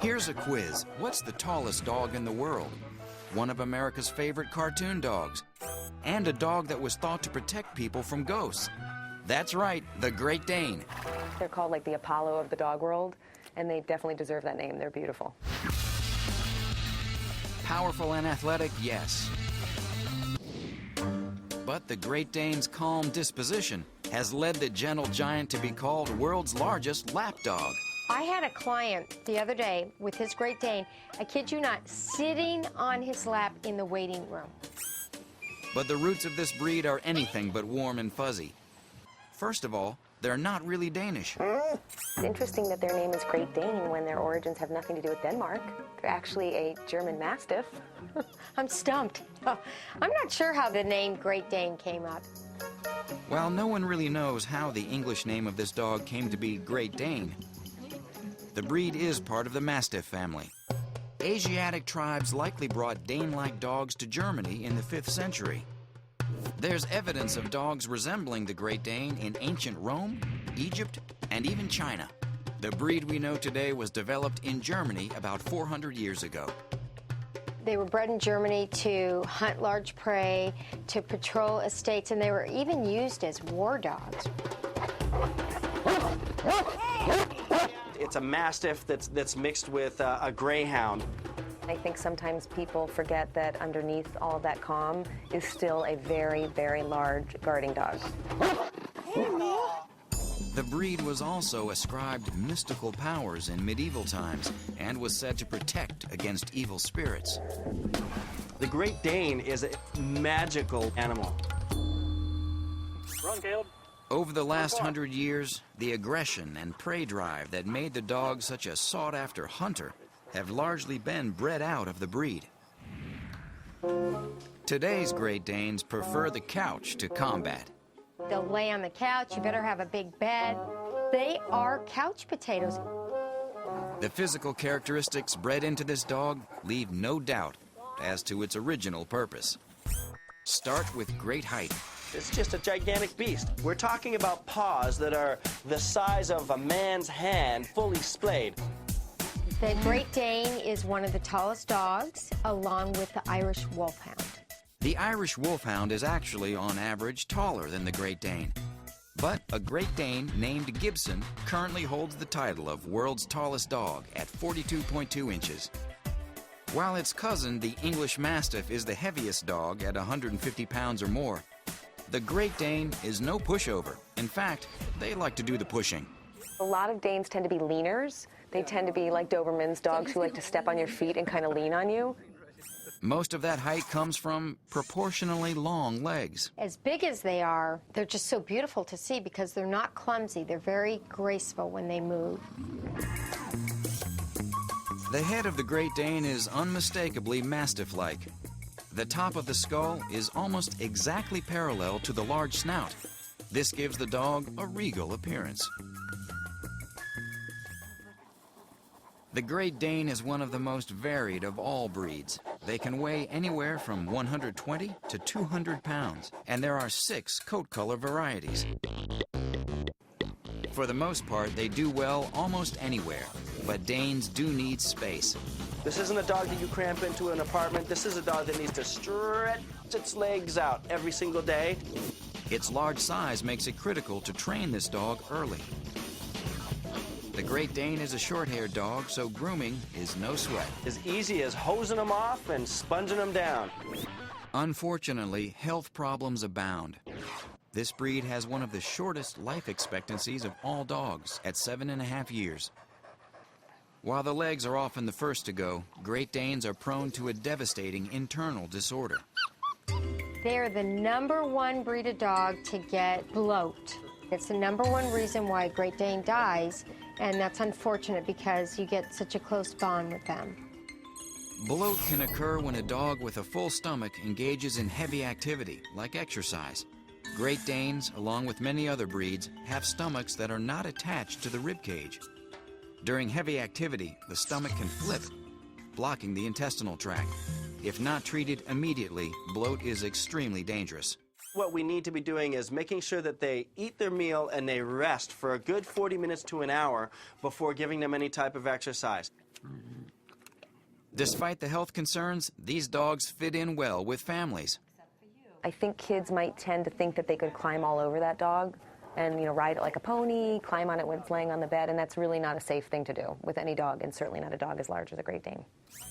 Here's a quiz. What's the tallest dog in the world? One of America's favorite cartoon dogs, and a dog that was thought to protect people from ghosts. That's right, the Great Dane. They're called like the Apollo of the dog world, and they definitely deserve that name. They're beautiful. Powerful and athletic, yes. But the Great Dane's calm disposition has led the gentle giant to be called world's largest lapdog. I had a client the other day with his Great Dane, I kid you not, sitting on his lap in the waiting room. But the roots of this breed are anything but warm and fuzzy. First of all, they're not really Danish. It's interesting that their name is Great Dane when their origins have nothing to do with Denmark. They're actually a German Mastiff. I'm stumped. Oh, I'm not sure how the name Great Dane came up. While no one really knows how the English name of this dog came to be Great Dane, the breed is part of the Mastiff family. Asiatic tribes likely brought Dane-like dogs to Germany in the 5th century. There's evidence of dogs resembling the Great Dane in ancient Rome, Egypt, and even China. The breed we know today was developed in Germany about 400 years ago. They were bred in Germany to hunt large prey, to patrol estates, and they were even used as war dogs. It's a Mastiff that's mixed with a Greyhound. I think sometimes people forget that underneath all of that calm is still a very, very large guarding dog. The breed was also ascribed mystical powers in medieval times and was said to protect against evil spirits. The Great Dane is a magical animal. Run, Caleb. Over the last 100 years, the aggression and prey drive that made the dog such a sought-after hunter have largely been bred out of the breed. Today's Great Danes prefer the couch to combat. They'll lay on the couch, you better have a big bed. They are couch potatoes. The physical characteristics bred into this dog leave no doubt as to its original purpose. Start with great height. It's just a gigantic beast. We're talking about paws that are the size of a man's hand, fully splayed. The Great Dane is one of the tallest dogs, along with the Irish Wolfhound. The Irish Wolfhound is actually, on average, taller than the Great Dane. But a Great Dane named Gibson currently holds the title of world's tallest dog at 42.2 inches. While its cousin, the English Mastiff, is the heaviest dog at 150 pounds or more, the Great Dane is no pushover. In fact, they like to do the pushing. A lot of Danes tend to be leaners. They tend to be like Dobermans, dogs who like to step on your feet and kind of lean on you. Most of that height comes from proportionally long legs. As big as they are, they're just so beautiful to see because they're not clumsy. They're very graceful when they move. The head of the Great Dane is unmistakably Mastiff-like. The top of the skull is almost exactly parallel to the large snout. This gives the dog a regal appearance. The Great Dane is one of the most varied of all breeds. They can weigh anywhere from 120 to 200 pounds, and there are 6 coat color varieties. For the most part, they do well almost anywhere, but Danes do need space. This isn't a dog that you cramp into an apartment. This is a dog that needs to stretch its legs out every single day. Its large size makes it critical to train this dog early. The Great Dane is a short-haired dog, so grooming is no sweat. As easy as hosing them off and sponging them down. Unfortunately, health problems abound. This breed has one of the shortest life expectancies of all dogs at 7.5 years. While the legs are often the first to go, Great Danes are prone to a devastating internal disorder. They are the #1 breed of dog to get bloat. It's the #1 reason why a Great Dane dies, and that's unfortunate because you get such a close bond with them. Bloat can occur when a dog with a full stomach engages in heavy activity, like exercise. Great Danes, along with many other breeds, have stomachs that are not attached to the rib cage. During heavy activity, the stomach can flip, blocking the intestinal tract. If not treated immediately, bloat is extremely dangerous. What we need to be doing is making sure that they eat their meal and they rest for a good 40 minutes to an hour before giving them any type of exercise. Despite the health concerns, these dogs fit in well with families. I think kids might tend to think that they could climb all over that dog and, you know, ride it like a pony, climb on it when it's laying on the bed, and that's really not a safe thing to do with any dog, and certainly not a dog as large as a Great Dane.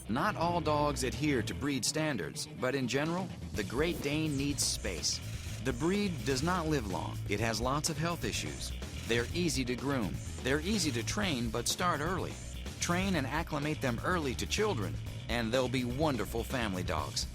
Not all dogs adhere to breed standards, but in general, the Great Dane needs space. The breed does not live long. It has lots of health issues. They're easy to groom. They're easy to train, but start early. Train and acclimate them early to children, and they'll be wonderful family dogs.